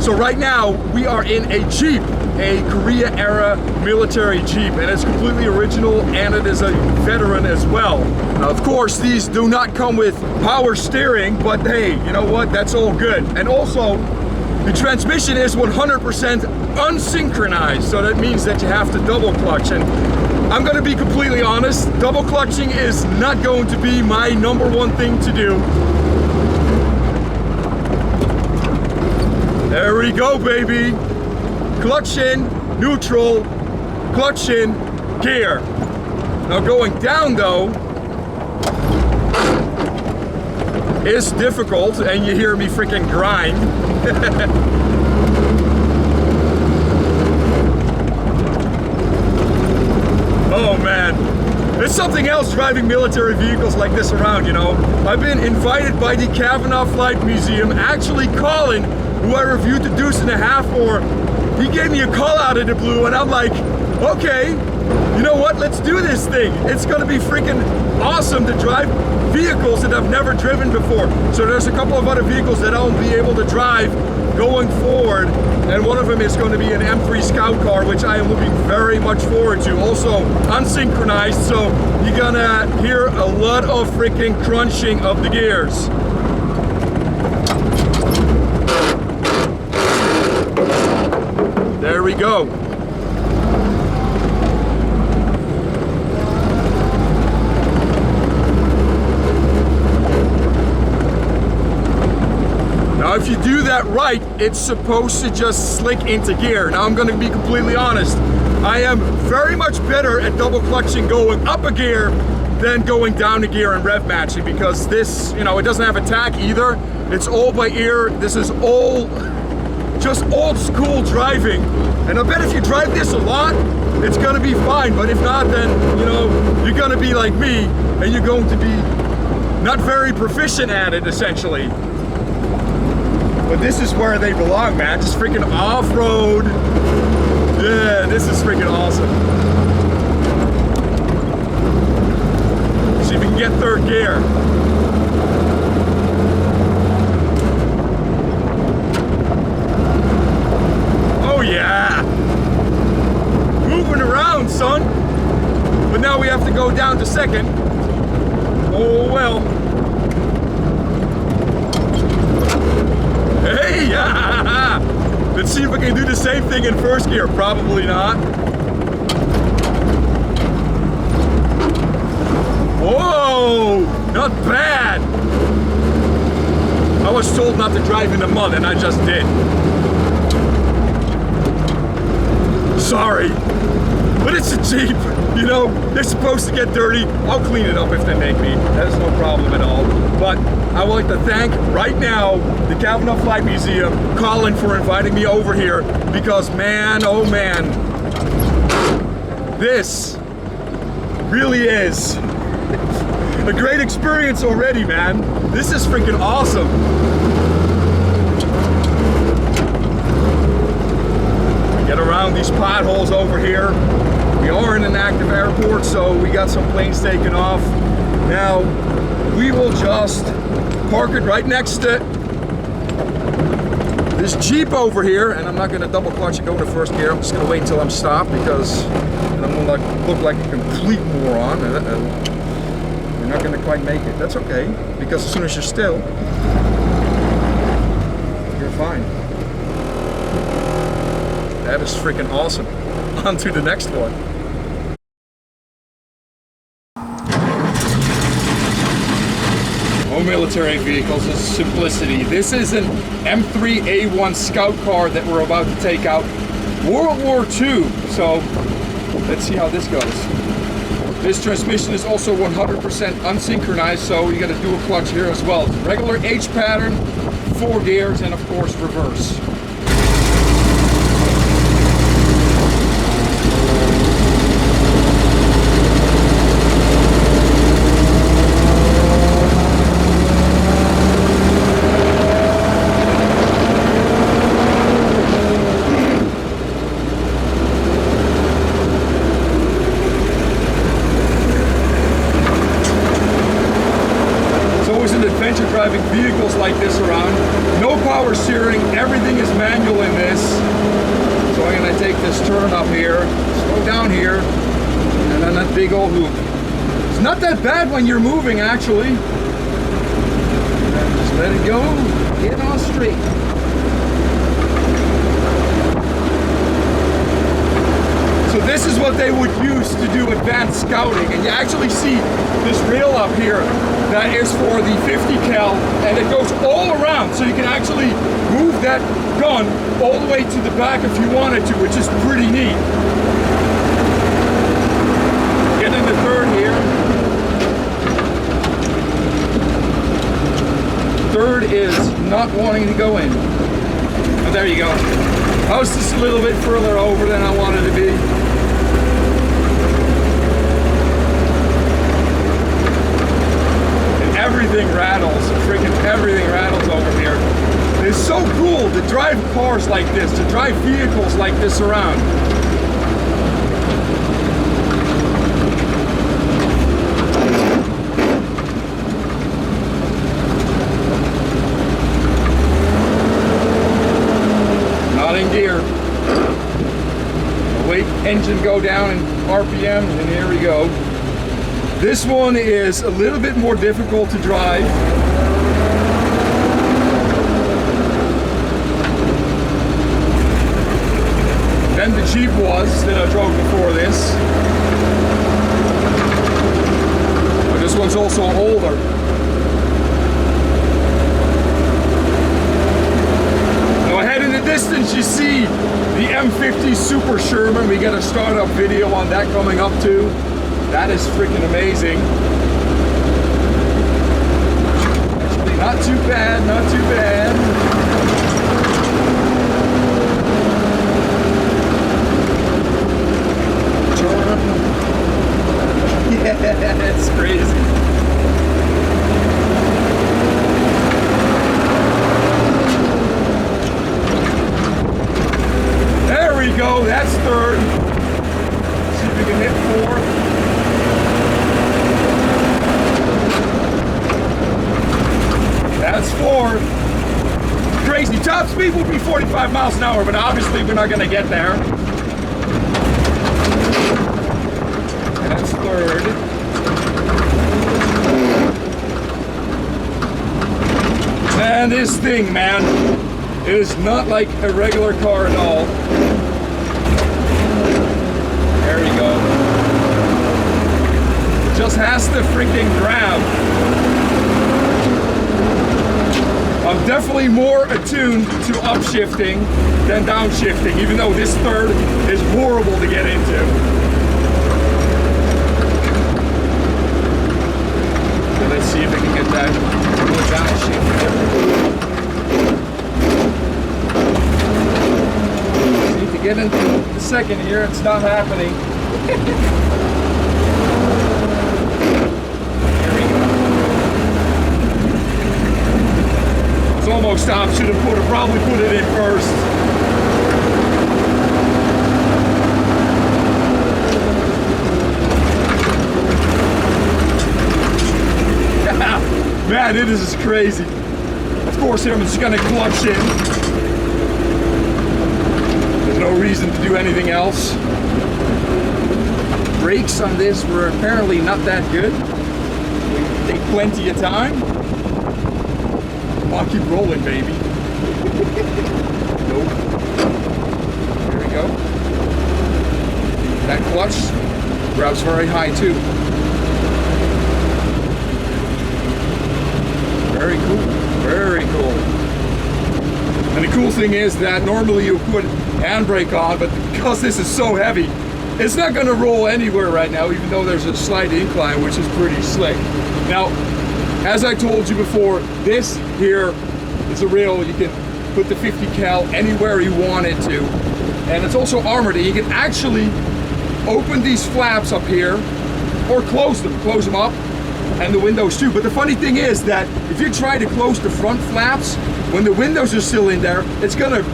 So right now we are in a Jeep, a Korea era military Jeep, and it's completely original and it is a veteran as well. Now, of course, these do not come with power steering, but hey, you know what? That's all good. And also, the transmission is 100% unsynchronized, so that means that you have to double clutch. And I'm gonna be completely honest, double clutching is not going to be my #1 thing to do. There we go, baby. Clutch in, neutral, clutch in, gear. Now going down though is difficult, and you hear me freaking grind. Oh man, it's something else driving military vehicles like this around, you know. I've been invited by the Cavanaugh Flight Museum. Actually, Collin, who I reviewed the Deuce and a Half for, he gave me a call out of the blue, and I'm like, okay, you know what, let's do this thing. It's gonna be freaking awesome to drive vehicles that I've never driven before. So there's a couple of other vehicles that I'll be able to drive going forward, and one of them is going to be an M3 Scout Car, which I am looking very much forward to. Also unsynchronized, so you're gonna hear a lot of freaking crunching of the gears. There we go. Now, if you do that right, it's supposed to just slick into gear. Now, I'm going to be completely honest. I am very much better at double clutching going up a gear than going down a gear and rev matching, because this, you know, it doesn't have a tach either. It's all by ear. This is all just old school driving. And I bet if you drive this a lot, it's going to be fine. But if not, then, you know, you're going to be like me, and you're going to be not very proficient at it, essentially. But this is where they belong, man. Just freaking off-road. Yeah, this is freaking awesome. See if we can get third gear. Oh yeah. Moving around, son. But now we have to go down to second. Oh well. Hey! Let's see if we can do the same thing in first gear. Probably not. Whoa! Not bad! I was told not to drive in the mud, and I just did. Sorry. But it's a Jeep, you know, they're supposed to get dirty. I'll clean it up if they make me. That is no problem at all. But I would like to thank right now the Cavanaugh Flight Museum, Collin, for inviting me over here, because man, oh man, this really is a great experience already, man. This is freaking awesome. Get around these potholes over here. We are in an active airport, so we got some planes taking off. Now, we will just park it right next to this Jeep over here, and I'm not gonna double clutch and go into first gear. I'm just gonna wait until I'm stopped, because I'm gonna look like a complete moron. You're not gonna quite make it. That's okay, because as soon as you're still, you're fine. That is freaking awesome. On to the next one. Oh, military vehicles is simplicity. This is an M3A1 Scout Car that we're about to take out. World War II. So let's see how this goes. This transmission is also 100% unsynchronized, so you got a dual clutch here as well. Regular H pattern, 4 gears, and of course reverse. Driving vehicles like this around. No power steering, everything is manual take this turn up here, slow down here, and then that big old loop. It's not that bad when you're moving, actually. And just let it go, get on straight. So this is what they would use to do advanced scouting, and you actually see this rail up here that is for the 50 cal, and it goes all around, so you can actually move that gun all the way to the back if you wanted to, which is pretty neat. Get in the third here. Third is not wanting to go in. But there you go. I was just a little bit further over than I wanted to be. And everything rattles, freaking everything rattles over here. It's so cool to drive cars like this, to drive vehicles like this around. In gear. Wait, engine go down in RPM, and here we go. This one is a little bit more difficult to drive. Than the Jeep was that I drove before this. But this one's also older. Distance, you see the M50 Super Sherman. We got a startup video on that coming up too. That is freaking amazing. Actually, not too bad, not too bad. Yeah, it's crazy. Go, that's third. See if we can hit fourth. That's fourth. Crazy. Top speed will be 45 miles an hour, but obviously we're not going to get there. That's third. And this thing, man, it is not like a regular car at all. There we go. Just has to freaking grab. I'm definitely more attuned to upshifting than downshifting, even though this third is horrible to get into. So let's see if we can get that downshift. Get into the second here, it's not happening. Here we go. It's almost stopped, should have probably put it in first. Man, it is crazy. Of course, I'm just gonna clutch in. No reason to do anything else. Brakes on this were apparently not that good. They take plenty of time. I'll keep rolling, baby. Nope. Here we go. That clutch grabs very high too. Very cool. Very cool. And the cool thing is that normally you put handbrake on, but because this is so heavy, it's not going to roll anywhere right now, even though there's a slight incline, which is pretty slick. Now, as I told you before, this here is a rail you can put the 50 cal anywhere you want it to, and it's also armored. You can actually open these flaps up here or close them up, and the windows too. But the funny thing is that if you try to close the front flaps when the windows are still in there, it's gonna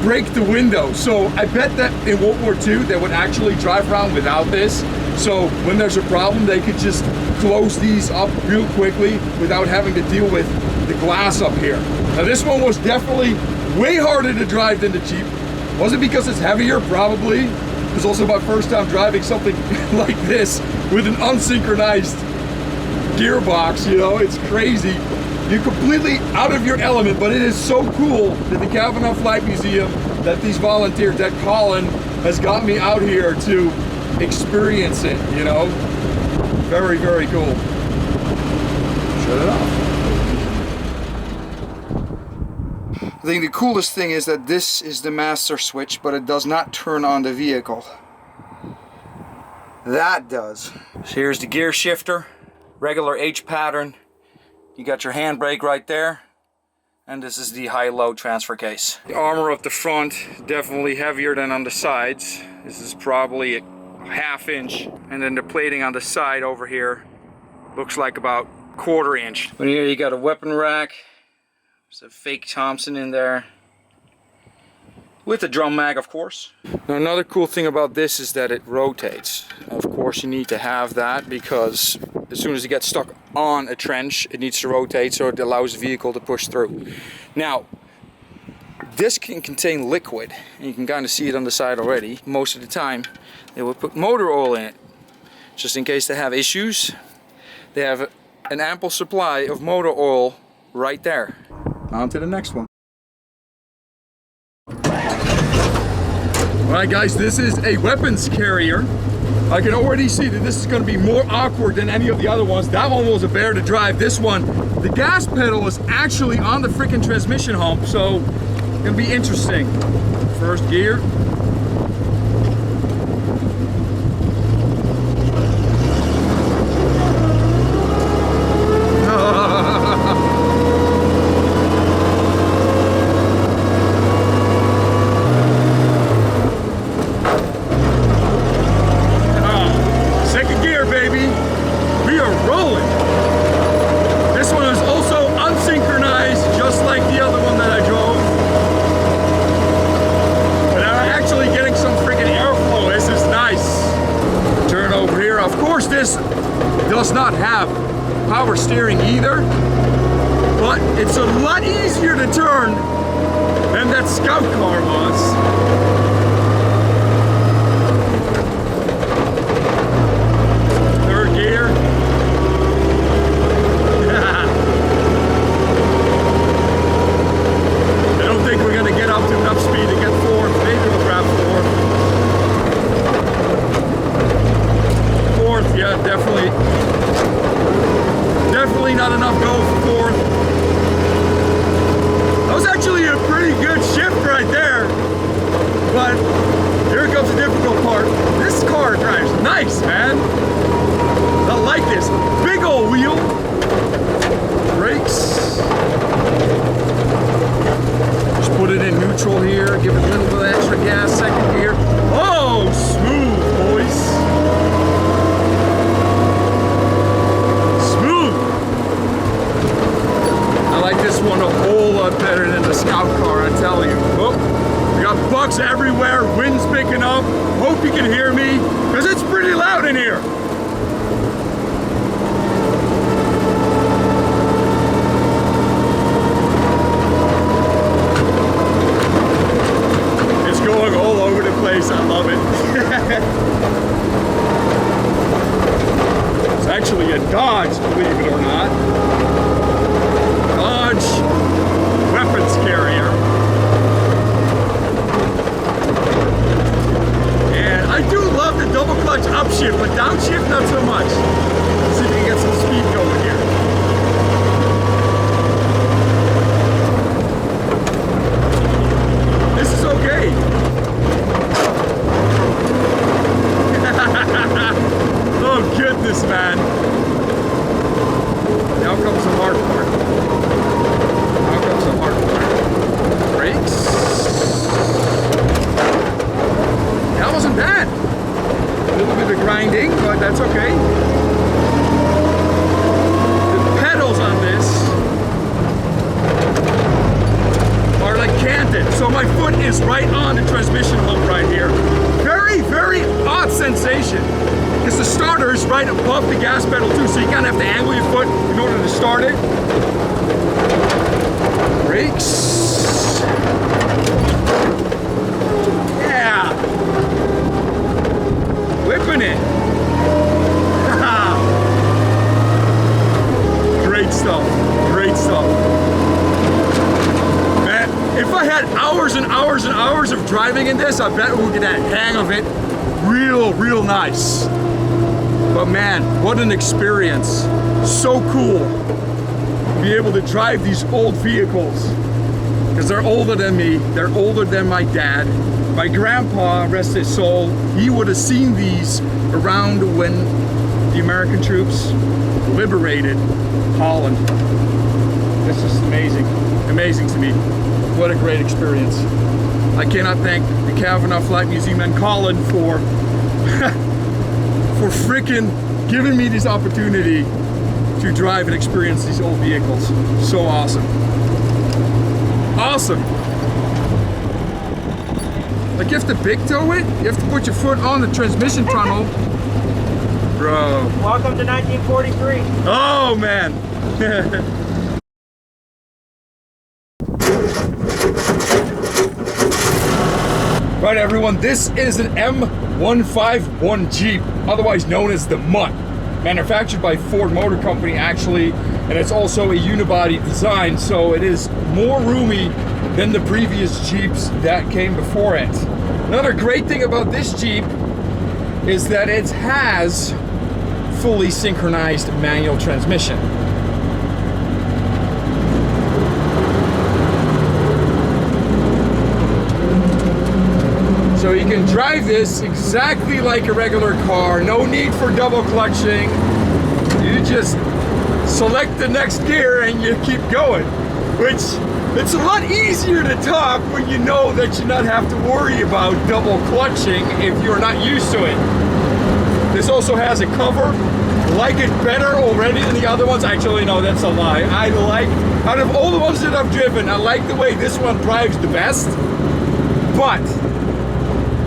break the window. So I bet that in World War II they would actually drive around without this. So when there's a problem, they could just close these up real quickly without having to deal with the glass up here. Now this one was definitely way harder to drive than the Jeep. Was it because it's heavier? Probably. It was also my first time driving something like this with an unsynchronized gearbox, you know, it's crazy. You're completely out of your element, but it is so cool that the Cavanaugh Flight Museum, that these volunteers, that Collin has got me out here to experience it, you know. Very, very cool. Shut it off. I think the coolest thing is that this is the master switch, but it does not turn on the vehicle. That does. So here's the gear shifter, regular H pattern. You got your handbrake right there. And this is the high-low transfer case. The armor up the front, definitely heavier than on the sides. This is probably a ½ inch. And then the plating on the side over here looks like about ½ inch. But here you got a weapon rack. There's a fake Thompson in there. With a drum mag, of course. Now another cool thing about this is that it rotates. Of course you need to have that because as soon as it gets stuck on a trench, it needs to rotate so it allows the vehicle to push through. Now, this can contain liquid, and you can kind of see it on the side already. Most of the time, they will put motor oil in it. Just in case they have issues, they have an ample supply of motor oil right there. On to the next one. Alright guys, this is a weapons carrier. I can already see that this is going to be more awkward than any of the other ones. That one was a bear to drive. This one, the gas pedal is actually on the freaking transmission hump, so it's going to be interesting. First gear. This does not have power steering either, but it's a lot easier to turn than that Scout Car was. Third gear. I don't think we're going to get up to enough speed to get fourth. Maybe we'll grab fourth. Yeah, definitely not enough go for fourth. That was actually a pretty good shift right there, but here comes the difficult part. This car drives nice, man. I like this big old wheel. Brakes. Just put it in neutral here, give it a little bit of extra gas. Second gear. Oh, smooth, boys. This one a whole lot better than the Scout Car, I tell you. Oh, we got bugs everywhere, wind's picking up. Hope you can hear me, because it's pretty loud in here. It's going all over the place, I love it. It's actually a Dodge, believe it or not. Dodge weapons carrier. And I do love the double clutch upshift, but downshift not so much. Let's see if we can get some speed going here. This is okay. Oh goodness, man. Now comes the hard part. Now comes the hard part. Brakes. That wasn't bad. A little bit of grinding, but that's okay. The pedals on this are like canted, so my foot is right on the transmission hump right here. Very, very odd sensation. Because the starter is right above the gas pedal too, so you kind of have to angle your foot in order to start it. Brakes. I bet we'll get a hang of it real nice. But man, what an experience. So cool to be able to drive these old vehicles. Because they're older than me, they're older than my dad. My grandpa, rest his soul, he would have seen these around when the American troops liberated Collin. This is amazing, amazing to me. What a great experience. I cannot thank the Cavanaugh Flight Museum and Collin for for freaking giving me this opportunity to drive and experience these old vehicles. So awesome. Awesome. Like you have to big toe it? You have to put your foot on the transmission tunnel. Bro. Welcome to 1943. Oh man. Right everyone, this is an M3A1 Jeep, otherwise known as the MUTT. Manufactured by Ford Motor Company actually, and it's also a unibody design, so it is more roomy than the previous Jeeps that came before it. Another great thing about this Jeep is that it has fully synchronized manual transmission. So you can drive this exactly like a regular car, no need for double clutching. You just select the next gear and you keep going, which it's a lot easier to talk when you know that you not have to worry about double clutching if you're not used to it. This also has a cover. Like it better already than the other ones. Actually, no, that's a lie. I like, out of all the ones that I've driven, I like the way this one drives the best. But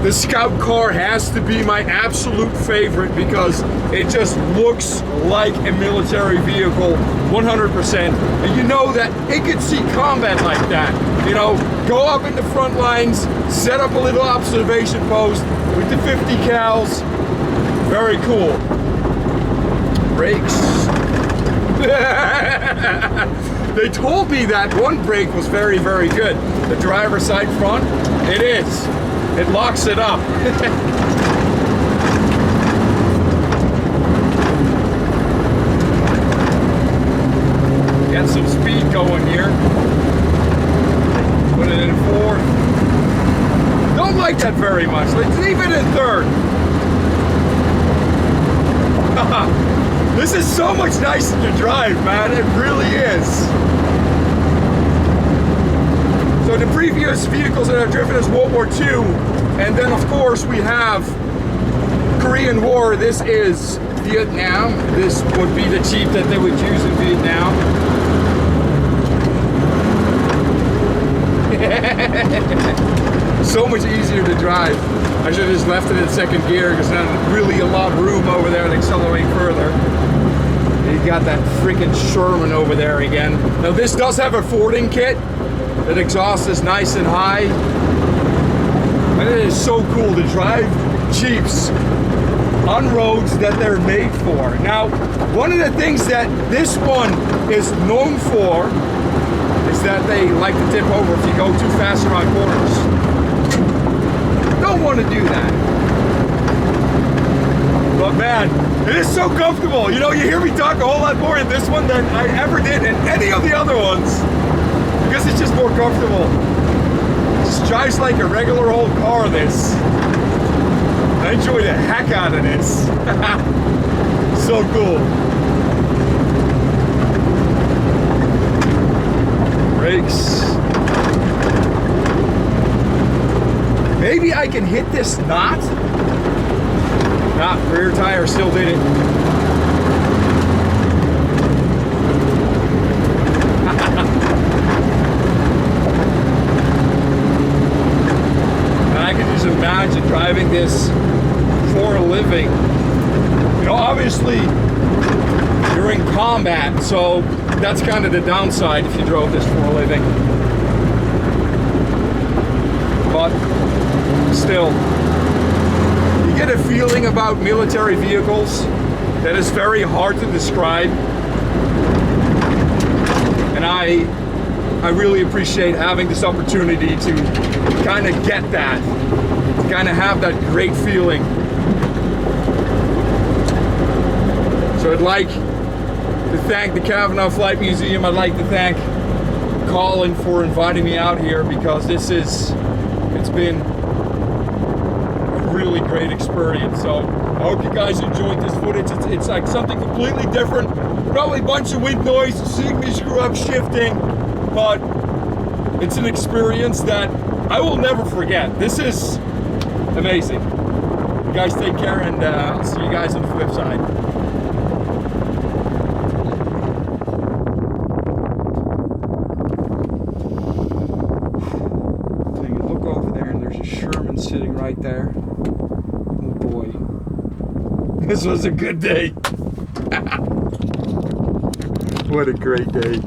the Scout Car has to be my absolute favorite because it just looks like a military vehicle 100%. And you know that it could see combat like that. You know, go up in the front lines, set up a little observation post with the 50 cals. Very cool. Brakes. They told me that one brake was very good. The driver's side front, it is. It locks it up. Get some speed going here. Put it in fourth. Don't like that very much. Let's leave it in third. This is so much nicer to drive, man. It really is. So the previous vehicles that I've driven is World War II, and then of course we have Korean War. This is Vietnam. This would be the Jeep that they would use in Vietnam. So much easier to drive. I should have just left it in second gear because there's really a lot of room over there to accelerate further. You got that freaking Sherman over there again. Now this does have a fording kit. The exhaust is nice and high. And it is so cool to drive Jeeps on roads that they're made for. Now, one of the things that this one is known for is that they like to tip over if you go too fast around corners. Don't want to do that. But man, it is so comfortable. You know, you hear me talk a whole lot more in this one than I ever did in any of the other ones. Because it's just more comfortable. It just drives like a regular old car, this. I enjoy the heck out of this. So cool. Brakes. Maybe I can hit this knot. Nah, rear tire still did it. And I can just imagine driving this for a living. You know, obviously you're in combat, so that's kind of the downside if you drove this for a living. But still, you get a feeling about military vehicles that is very hard to describe. And I really appreciate having this opportunity to kind of get that to kind of have that great feeling. So I'd like to thank the Cavanaugh Flight Museum. I'd like to thank Collin for inviting me out here, because it's been a really great experience. So I hope you guys enjoyed this footage. It's like something completely different. Probably a bunch of wind noise, seeing me screw up shifting, but it's an experience that I will never forget. This is amazing. You guys take care, and I'll see you guys on the flip side. Look over there, and there's a Sherman sitting right there. Oh boy. This was a good day. What a great day.